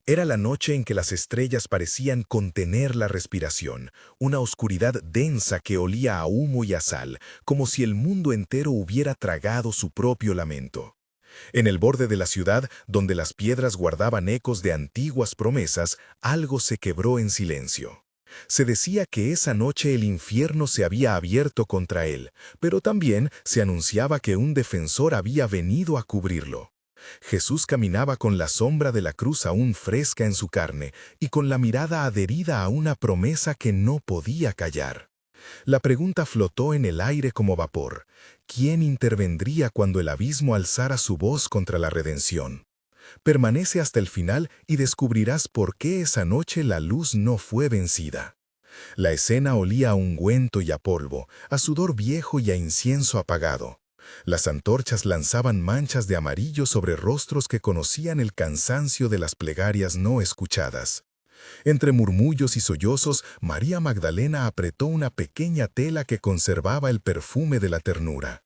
Era la noche en que las estrellas parecían contener la respiración, una oscuridad densa que olía a humo y a sal, como si el mundo entero hubiera tragado su propio lamento. En el borde de la ciudad, donde las piedras guardaban ecos de antiguas promesas, algo se quebró en silencio. Se decía que esa noche el infierno se había abierto contra él, pero también se anunciaba que un defensor había venido a cubrirlo. Jesús caminaba con la sombra de la cruz aún fresca en su carne y con la mirada adherida a una promesa que no podía callar. La pregunta flotó en el aire como vapor. ¿Quién intervendría cuando el abismo alzara su voz contra la redención? Permanece hasta el final y descubrirás por qué esa noche la luz no fue vencida. La escena olía a ungüento y a polvo, a sudor viejo y a incienso apagado. Las antorchas lanzaban manchas de amarillo sobre rostros que conocían el cansancio de las plegarias no escuchadas. Entre murmullos y sollozos, María Magdalena apretó una pequeña tela que conservaba el perfume de la ternura.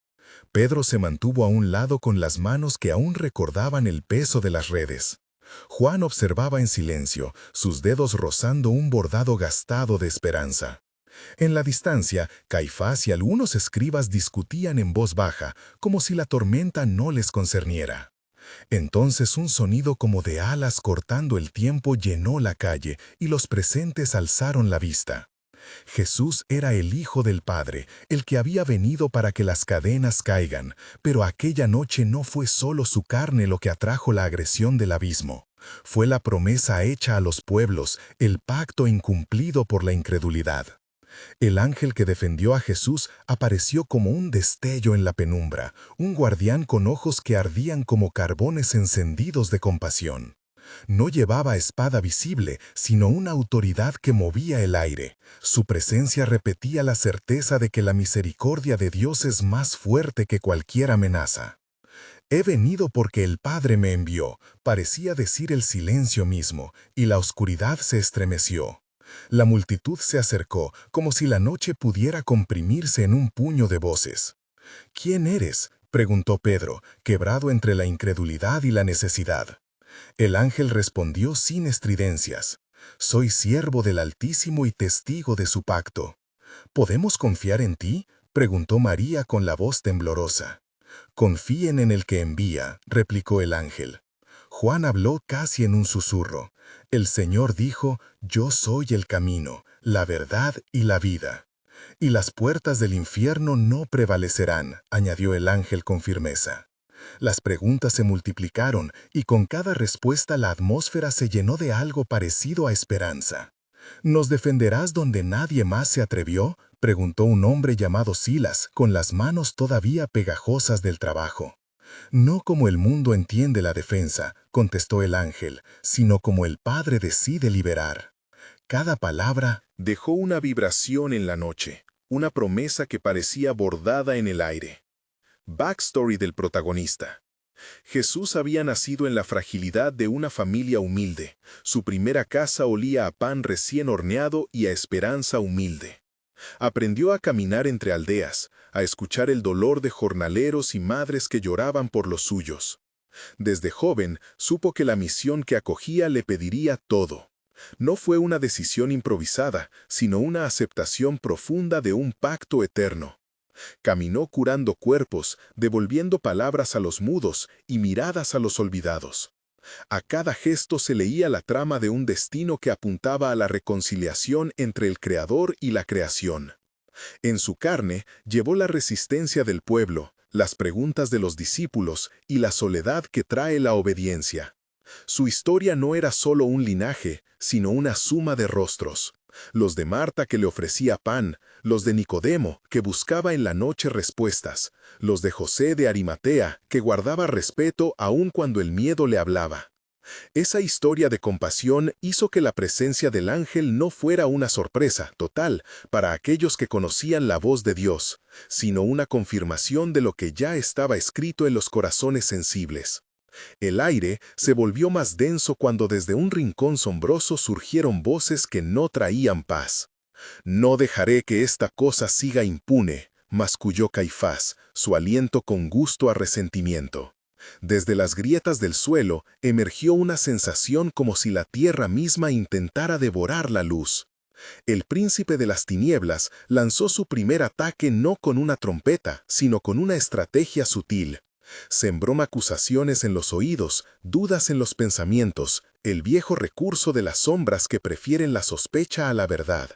Pedro se mantuvo a un lado con las manos que aún recordaban el peso de las redes. Juan observaba en silencio, sus dedos rozando un bordado gastado de esperanza. En la distancia, Caifás y algunos escribas discutían en voz baja, como si la tormenta no les concerniera. Entonces un sonido como de alas cortando el tiempo llenó la calle y los presentes alzaron la vista. Jesús era el Hijo del Padre, el que había venido para que las cadenas caigan, pero aquella noche no fue solo su carne lo que atrajo la agresión del abismo. Fue la promesa hecha a los pueblos, el pacto incumplido por la incredulidad. El ángel que defendió a Jesús apareció como un destello en la penumbra, un guardián con ojos que ardían como carbones encendidos de compasión. No llevaba espada visible, sino una autoridad que movía el aire. Su presencia repetía la certeza de que la misericordia de Dios es más fuerte que cualquier amenaza. He venido porque el Padre me envió, parecía decir el silencio mismo, y la oscuridad se estremeció. La multitud se acercó, como si la noche pudiera comprimirse en un puño de voces. ¿Quién eres?, preguntó Pedro, quebrado entre la incredulidad y la necesidad. El ángel respondió sin estridencias. Soy siervo del Altísimo y testigo de su pacto. ¿Podemos confiar en ti?, preguntó María con la voz temblorosa. Confíen en el que envía, replicó el ángel. Juan habló casi en un susurro. El Señor dijo, yo soy el camino, la verdad y la vida. Y las puertas del infierno no prevalecerán, añadió el ángel con firmeza. Las preguntas se multiplicaron y con cada respuesta la atmósfera se llenó de algo parecido a esperanza. ¿Nos defenderás donde nadie más se atrevió?, preguntó un hombre llamado Silas, con las manos todavía pegajosas del trabajo. No como el mundo entiende la defensa, contestó el ángel, sino como el Padre decide liberar. Cada palabra dejó una vibración en la noche, una promesa que parecía bordada en el aire. Backstory del protagonista. Jesús había nacido en la fragilidad de una familia humilde. Su primera casa olía a pan recién horneado y a esperanza humilde. Aprendió a caminar entre aldeas, a escuchar el dolor de jornaleros y madres que lloraban por los suyos. Desde joven supo que la misión que acogía le pediría todo. No fue una decisión improvisada, sino una aceptación profunda de un pacto eterno. Caminó curando cuerpos, devolviendo palabras a los mudos y miradas a los olvidados. A cada gesto se leía la trama de un destino que apuntaba a la reconciliación entre el Creador y la creación. En su carne llevó la resistencia del pueblo, las preguntas de los discípulos y la soledad que trae la obediencia. Su historia no era solo un linaje, sino una suma de rostros. Los de Marta que le ofrecía pan, los de Nicodemo que buscaba en la noche respuestas, los de José de Arimatea que guardaba respeto aun cuando el miedo le hablaba. Esa historia de compasión hizo que la presencia del ángel no fuera una sorpresa total para aquellos que conocían la voz de Dios, sino una confirmación de lo que ya estaba escrito en los corazones sensibles. El aire se volvió más denso cuando desde un rincón sombroso surgieron voces que no traían paz. «No dejaré que esta cosa siga impune», masculló Caifás, su aliento con gusto a resentimiento. Desde las grietas del suelo emergió una sensación como si la tierra misma intentara devorar la luz. El príncipe de las tinieblas lanzó su primer ataque no con una trompeta, sino con una estrategia sutil. Sembró acusaciones en los oídos, dudas en los pensamientos, el viejo recurso de las sombras que prefieren la sospecha a la verdad.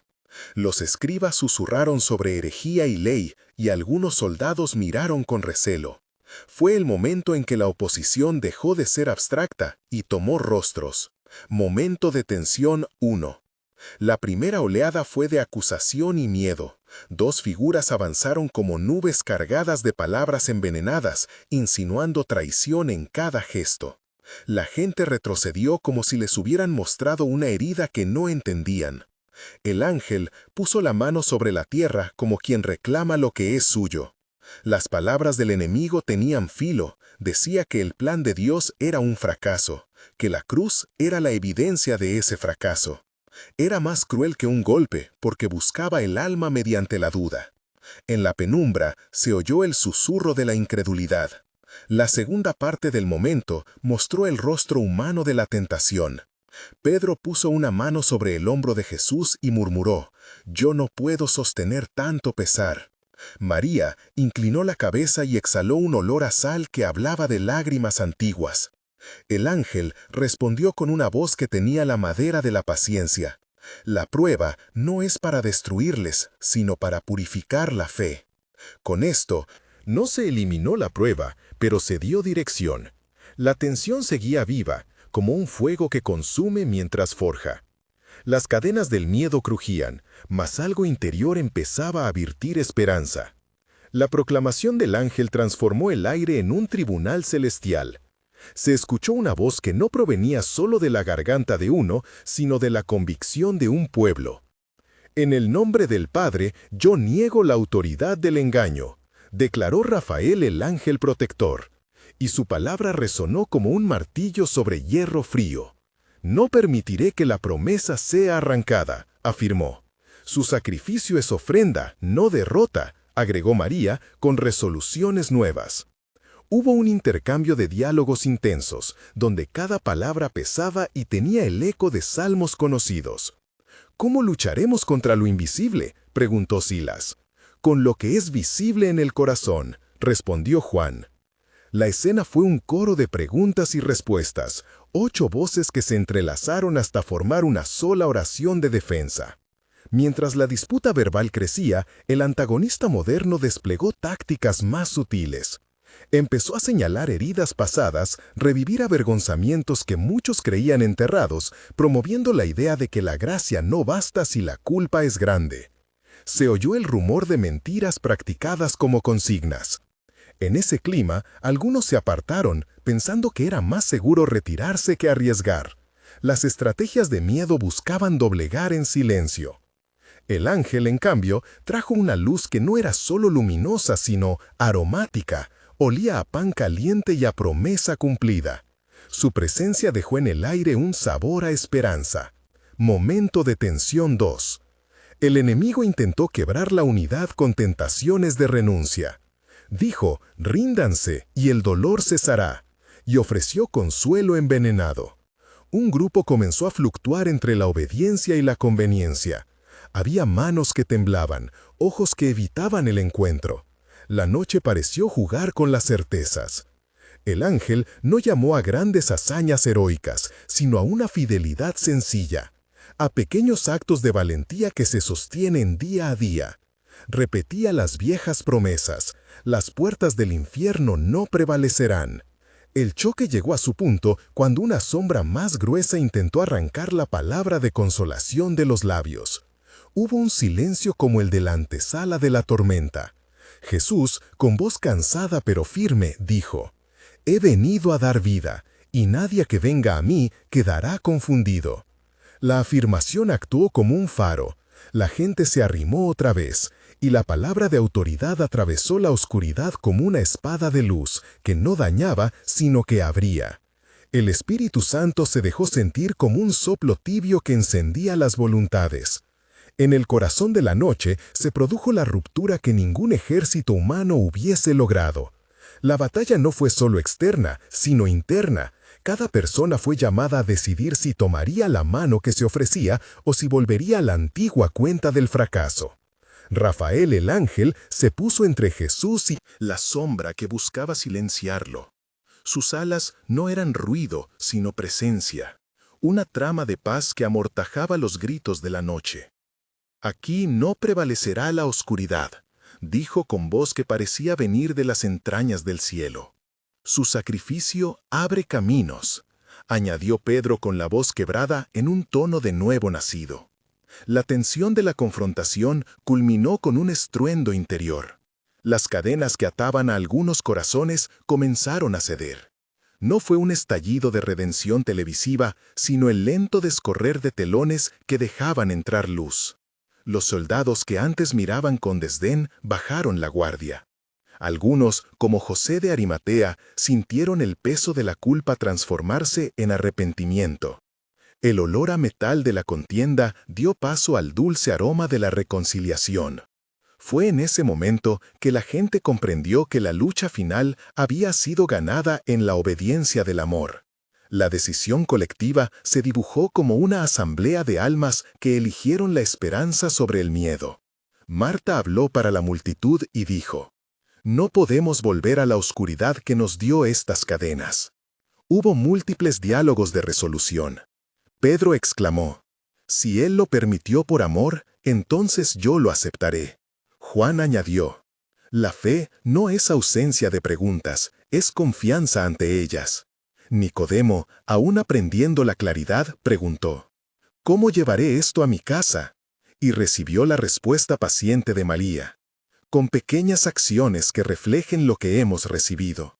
Los escribas susurraron sobre herejía y ley, y algunos soldados miraron con recelo. Fue el momento en que la oposición dejó de ser abstracta y tomó rostros. Momento de tensión 1. La primera oleada fue de acusación y miedo. Dos figuras avanzaron como nubes cargadas de palabras envenenadas, insinuando traición en cada gesto. La gente retrocedió como si les hubieran mostrado una herida que no entendían. El ángel puso la mano sobre la tierra como quien reclama lo que es suyo. Las palabras del enemigo tenían filo, decía que el plan de Dios era un fracaso, que la cruz era la evidencia de ese fracaso. Era más cruel que un golpe, porque buscaba el alma mediante la duda. En la penumbra se oyó el susurro de la incredulidad. La segunda parte del momento mostró el rostro humano de la tentación. Pedro puso una mano sobre el hombro de Jesús y murmuró: «Yo no puedo sostener tanto pesar». María inclinó la cabeza y exhaló un olor a sal que hablaba de lágrimas antiguas. El ángel respondió con una voz que tenía la madera de la paciencia: «La prueba no es para destruirles, sino para purificar la fe». Con esto, no se eliminó la prueba, pero se dio dirección. La tensión seguía viva, como un fuego que consume mientras forja. Las cadenas del miedo crujían, mas algo interior empezaba a virtir esperanza. La proclamación del ángel transformó el aire en un tribunal celestial. Se escuchó una voz que no provenía solo de la garganta de uno, sino de la convicción de un pueblo. «En el nombre del Padre, yo niego la autoridad del engaño», declaró Rafael el ángel protector. Y su palabra resonó como un martillo sobre hierro frío. «No permitiré que la promesa sea arrancada», afirmó. «Su sacrificio es ofrenda, no derrota», agregó María con resoluciones nuevas. Hubo un intercambio de diálogos intensos, donde cada palabra pesaba y tenía el eco de salmos conocidos. «¿Cómo lucharemos contra lo invisible?», preguntó Silas. «Con lo que es visible en el corazón», respondió Juan. La escena fue un coro de preguntas y respuestas, 8 voces que se entrelazaron hasta formar una sola oración de defensa. Mientras la disputa verbal crecía, el antagonista moderno desplegó tácticas más sutiles. Empezó a señalar heridas pasadas, revivir avergonzamientos que muchos creían enterrados, promoviendo la idea de que la gracia no basta si la culpa es grande. Se oyó el rumor de mentiras practicadas como consignas. En ese clima, algunos se apartaron, pensando que era más seguro retirarse que arriesgar. Las estrategias de miedo buscaban doblegar en silencio. El ángel, en cambio, trajo una luz que no era solo luminosa, sino aromática. Olía a pan caliente y a promesa cumplida. Su presencia dejó en el aire un sabor a esperanza. Momento de tensión 2. El enemigo intentó quebrar la unidad con tentaciones de renuncia. Dijo: «Ríndanse y el dolor cesará», y ofreció consuelo envenenado. Un grupo comenzó a fluctuar entre la obediencia y la conveniencia. Había manos que temblaban, ojos que evitaban el encuentro. La noche pareció jugar con las certezas. El ángel no llamó a grandes hazañas heroicas, sino a una fidelidad sencilla, a pequeños actos de valentía que se sostienen día a día. Repetía las viejas promesas: «Las puertas del infierno no prevalecerán». El choque llegó a su punto cuando una sombra más gruesa intentó arrancar la palabra de consolación de los labios. Hubo un silencio como el de la antesala de la tormenta. Jesús, con voz cansada pero firme, dijo: «He venido a dar vida, y nadie que venga a mí quedará confundido». La afirmación actuó como un faro. La gente se arrimó otra vez, y la palabra de autoridad atravesó la oscuridad como una espada de luz, que no dañaba, sino que abría. El Espíritu Santo se dejó sentir como un soplo tibio que encendía las voluntades. En el corazón de la noche se produjo la ruptura que ningún ejército humano hubiese logrado. La batalla no fue solo externa, sino interna. Cada persona fue llamada a decidir si tomaría la mano que se ofrecía o si volvería a la antigua cuenta del fracaso. Rafael el ángel se puso entre Jesús y la sombra que buscaba silenciarlo. Sus alas no eran ruido, sino presencia. Una trama de paz que amortajaba los gritos de la noche. «Aquí no prevalecerá la oscuridad», dijo con voz que parecía venir de las entrañas del cielo. «Su sacrificio abre caminos», añadió Pedro con la voz quebrada en un tono de nuevo nacido. La tensión de la confrontación culminó con un estruendo interior. Las cadenas que ataban a algunos corazones comenzaron a ceder. No fue un estallido de redención televisiva, sino el lento descorrer de telones que dejaban entrar luz. Los soldados que antes miraban con desdén bajaron la guardia. Algunos, como José de Arimatea, sintieron el peso de la culpa transformarse en arrepentimiento. El olor a metal de la contienda dio paso al dulce aroma de la reconciliación. Fue en ese momento que la gente comprendió que la lucha final había sido ganada en la obediencia del amor. La decisión colectiva se dibujó como una asamblea de almas que eligieron la esperanza sobre el miedo. Marta habló para la multitud y dijo: «No podemos volver a la oscuridad que nos dio estas cadenas». Hubo múltiples diálogos de resolución. Pedro exclamó: «Si Él lo permitió por amor, entonces yo lo aceptaré». Juan añadió: «La fe no es ausencia de preguntas, es confianza ante ellas». Nicodemo, aún aprendiendo la claridad, preguntó: «¿Cómo llevaré esto a mi casa?». Y recibió la respuesta paciente de María: «Con pequeñas acciones que reflejen lo que hemos recibido».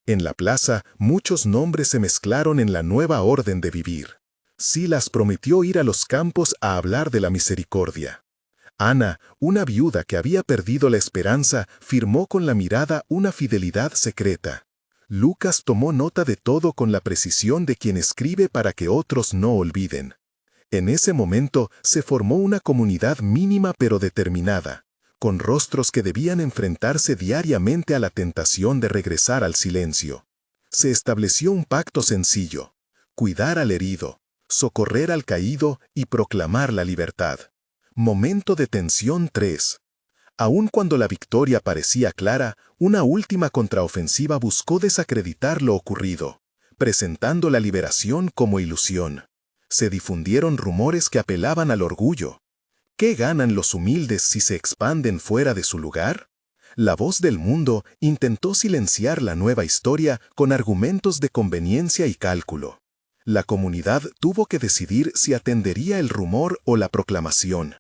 En la plaza, muchos nombres se mezclaron en la nueva orden de vivir. Silas prometió ir a los campos a hablar de la misericordia. Ana, una viuda que había perdido la esperanza, firmó con la mirada una fidelidad secreta. Lucas tomó nota de todo con la precisión de quien escribe para que otros no olviden. En ese momento se formó una comunidad mínima pero determinada, con rostros que debían enfrentarse diariamente a la tentación de regresar al silencio. Se estableció un pacto sencillo: cuidar al herido, socorrer al caído y proclamar la libertad. Momento de tensión 3. Aun cuando la victoria parecía clara, una última contraofensiva buscó desacreditar lo ocurrido, presentando la liberación como ilusión. Se difundieron rumores que apelaban al orgullo. ¿Qué ganan los humildes si se expanden fuera de su lugar? La voz del mundo intentó silenciar la nueva historia con argumentos de conveniencia y cálculo. La comunidad tuvo que decidir si atendería el rumor o la proclamación.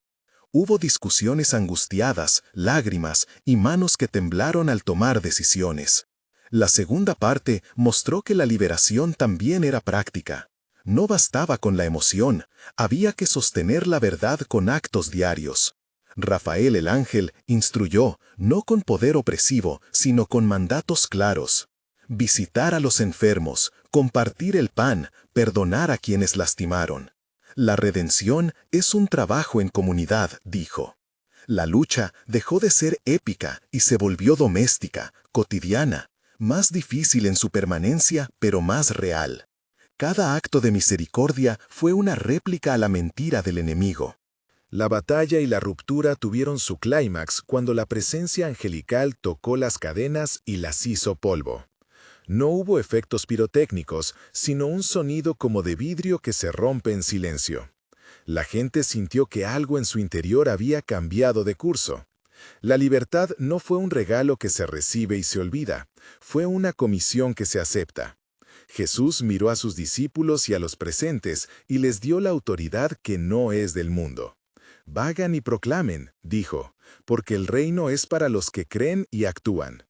Hubo discusiones angustiadas, lágrimas y manos que temblaron al tomar decisiones. La segunda parte mostró que la liberación también era práctica. No bastaba con la emoción, había que sostener la verdad con actos diarios. Rafael el ángel instruyó, no con poder opresivo, sino con mandatos claros. Visitar a los enfermos, compartir el pan, perdonar a quienes lastimaron. La redención es un trabajo en comunidad, dijo. La lucha dejó de ser épica y se volvió doméstica, cotidiana, más difícil en su permanencia, pero más real. Cada acto de misericordia fue una réplica a la mentira del enemigo. La batalla y la ruptura tuvieron su clímax cuando la presencia angelical tocó las cadenas y las hizo polvo. No hubo efectos pirotécnicos, sino un sonido como de vidrio que se rompe en silencio. La gente sintió que algo en su interior había cambiado de curso. La libertad no fue un regalo que se recibe y se olvida, fue una comisión que se acepta. Jesús miró a sus discípulos y a los presentes y les dio la autoridad que no es del mundo. «Vagan y proclamen», dijo, «porque el reino es para los que creen y actúan».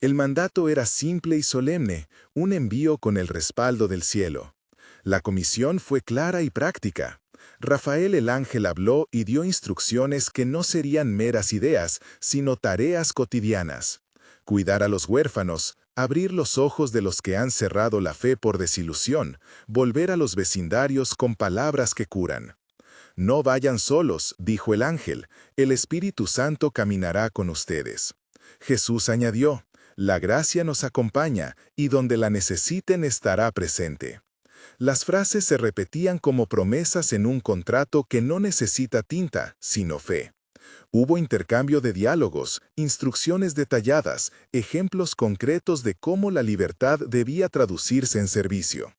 El mandato era simple y solemne, un envío con el respaldo del cielo. La comisión fue clara y práctica. Rafael el ángel habló y dio instrucciones que no serían meras ideas, sino tareas cotidianas. Cuidar a los huérfanos, abrir los ojos de los que han cerrado la fe por desilusión, volver a los vecindarios con palabras que curan. «No vayan solos», dijo el ángel, «el Espíritu Santo caminará con ustedes». Jesús añadió, La gracia nos acompaña y donde la necesiten estará presente. Las frases se repetían como promesas en un contrato que no necesita tinta, sino fe. Hubo intercambio de diálogos, instrucciones detalladas, ejemplos concretos de cómo la libertad debía traducirse en servicio.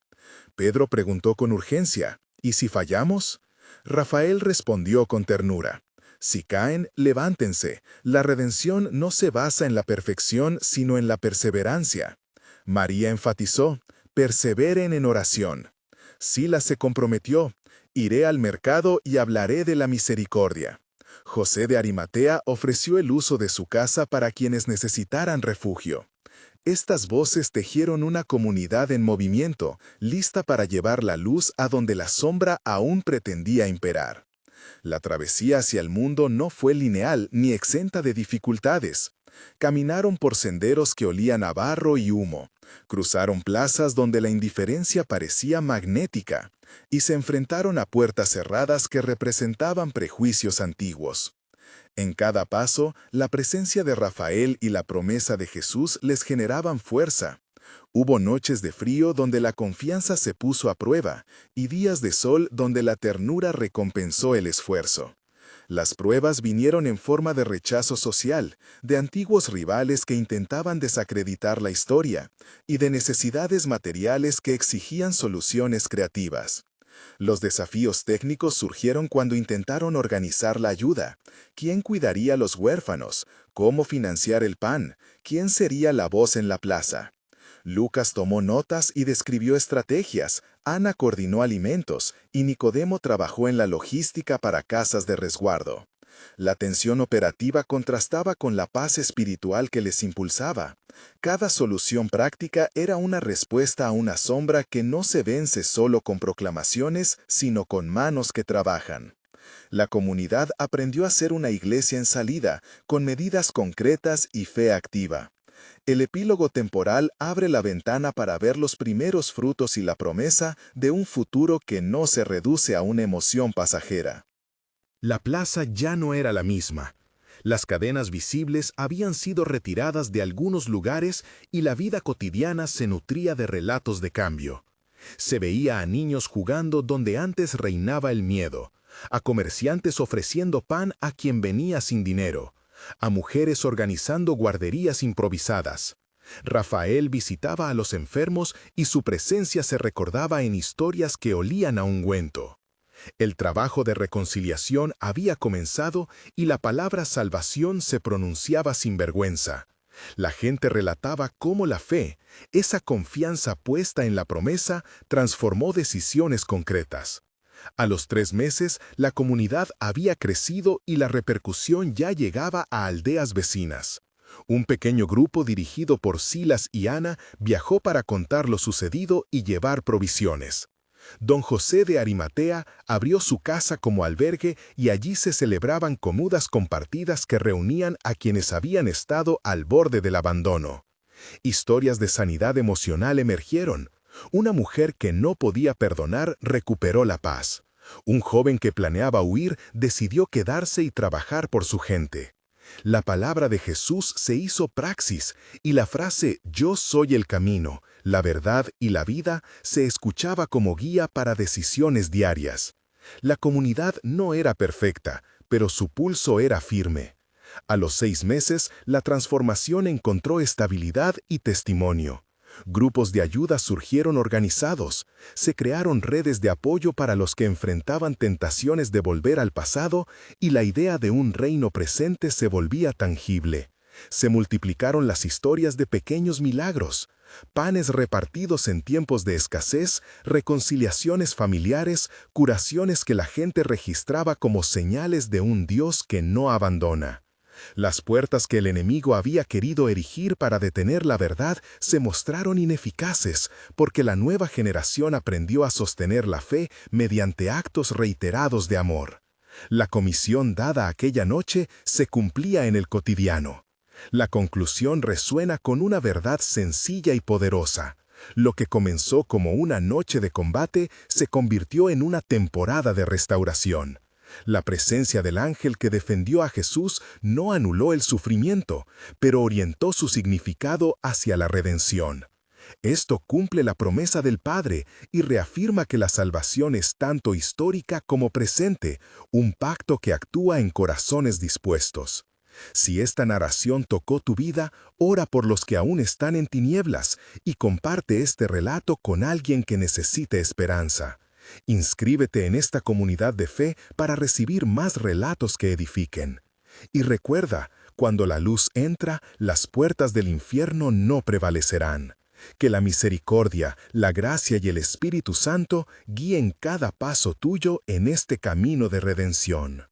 Pedro preguntó con urgencia, ¿y si fallamos? Rafael respondió con ternura, si caen, levántense, la redención no se basa en la perfección sino en la perseverancia. María enfatizó, perseveren en oración. Silas se comprometió, iré al mercado y hablaré de la misericordia. José de Arimatea ofreció el uso de su casa para quienes necesitaran refugio. Estas voces tejieron una comunidad en movimiento, lista para llevar la luz a donde la sombra aún pretendía imperar. La travesía hacia el mundo no fue lineal ni exenta de dificultades. Caminaron por senderos que olían a barro y humo, cruzaron plazas donde la indiferencia parecía magnética, y se enfrentaron a puertas cerradas que representaban prejuicios antiguos. En cada paso, la presencia de Rafael y la promesa de Jesús les generaban fuerza. Hubo noches de frío donde la confianza se puso a prueba, y días de sol donde la ternura recompensó el esfuerzo. Las pruebas vinieron en forma de rechazo social, de antiguos rivales que intentaban desacreditar la historia, y de necesidades materiales que exigían soluciones creativas. Los desafíos técnicos surgieron cuando intentaron organizar la ayuda. ¿Quién cuidaría a los huérfanos? ¿Cómo financiar el pan? ¿Quién sería la voz en la plaza? Lucas tomó notas y describió estrategias, Ana coordinó alimentos y Nicodemo trabajó en la logística para casas de resguardo. La tensión operativa contrastaba con la paz espiritual que les impulsaba. Cada solución práctica era una respuesta a una sombra que no se vence solo con proclamaciones, sino con manos que trabajan. La comunidad aprendió a ser una iglesia en salida, con medidas concretas y fe activa. El epílogo temporal abre la ventana para ver los primeros frutos y la promesa de un futuro que no se reduce a una emoción pasajera. La plaza ya no era la misma. Las cadenas visibles habían sido retiradas de algunos lugares y la vida cotidiana se nutría de relatos de cambio. Se veía a niños jugando donde antes reinaba el miedo, a comerciantes ofreciendo pan a quien venía sin dinero, a mujeres organizando guarderías improvisadas. Rafael visitaba a los enfermos y su presencia se recordaba en historias que olían a ungüento. El trabajo de reconciliación había comenzado y la palabra salvación se pronunciaba sin vergüenza. La gente relataba cómo la fe, esa confianza puesta en la promesa, transformó decisiones concretas. A los 3 meses, la comunidad había crecido y la repercusión ya llegaba a aldeas vecinas. Un pequeño grupo dirigido por Silas y Ana viajó para contar lo sucedido y llevar provisiones. Don José de Arimatea abrió su casa como albergue y allí se celebraban comunas compartidas que reunían a quienes habían estado al borde del abandono. Historias de sanidad emocional emergieron. Una mujer que no podía perdonar recuperó la paz. Un joven que planeaba huir decidió quedarse y trabajar por su gente. La palabra de Jesús se hizo praxis y la frase «Yo soy el camino, la verdad y la vida» se escuchaba como guía para decisiones diarias. La comunidad no era perfecta, pero su pulso era firme. A los 6 meses, la transformación encontró estabilidad y testimonio. Grupos de ayuda surgieron organizados, se crearon redes de apoyo para los que enfrentaban tentaciones de volver al pasado y la idea de un reino presente se volvía tangible. Se multiplicaron las historias de pequeños milagros, panes repartidos en tiempos de escasez, reconciliaciones familiares, curaciones que la gente registraba como señales de un Dios que no abandona. Las puertas que el enemigo había querido erigir para detener la verdad se mostraron ineficaces porque la nueva generación aprendió a sostener la fe mediante actos reiterados de amor. La comisión dada aquella noche se cumplía en el cotidiano. La conclusión resuena con una verdad sencilla y poderosa. Lo que comenzó como una noche de combate se convirtió en una temporada de restauración. La presencia del ángel que defendió a Jesús no anuló el sufrimiento, pero orientó su significado hacia la redención. Esto cumple la promesa del Padre y reafirma que la salvación es tanto histórica como presente, un pacto que actúa en corazones dispuestos. Si esta narración tocó tu vida, ora por los que aún están en tinieblas y comparte este relato con alguien que necesite esperanza. Inscríbete en esta comunidad de fe para recibir más relatos que edifiquen. Y recuerda, cuando la luz entra, las puertas del infierno no prevalecerán. Que la misericordia, la gracia y el Espíritu Santo guíen cada paso tuyo en este camino de redención.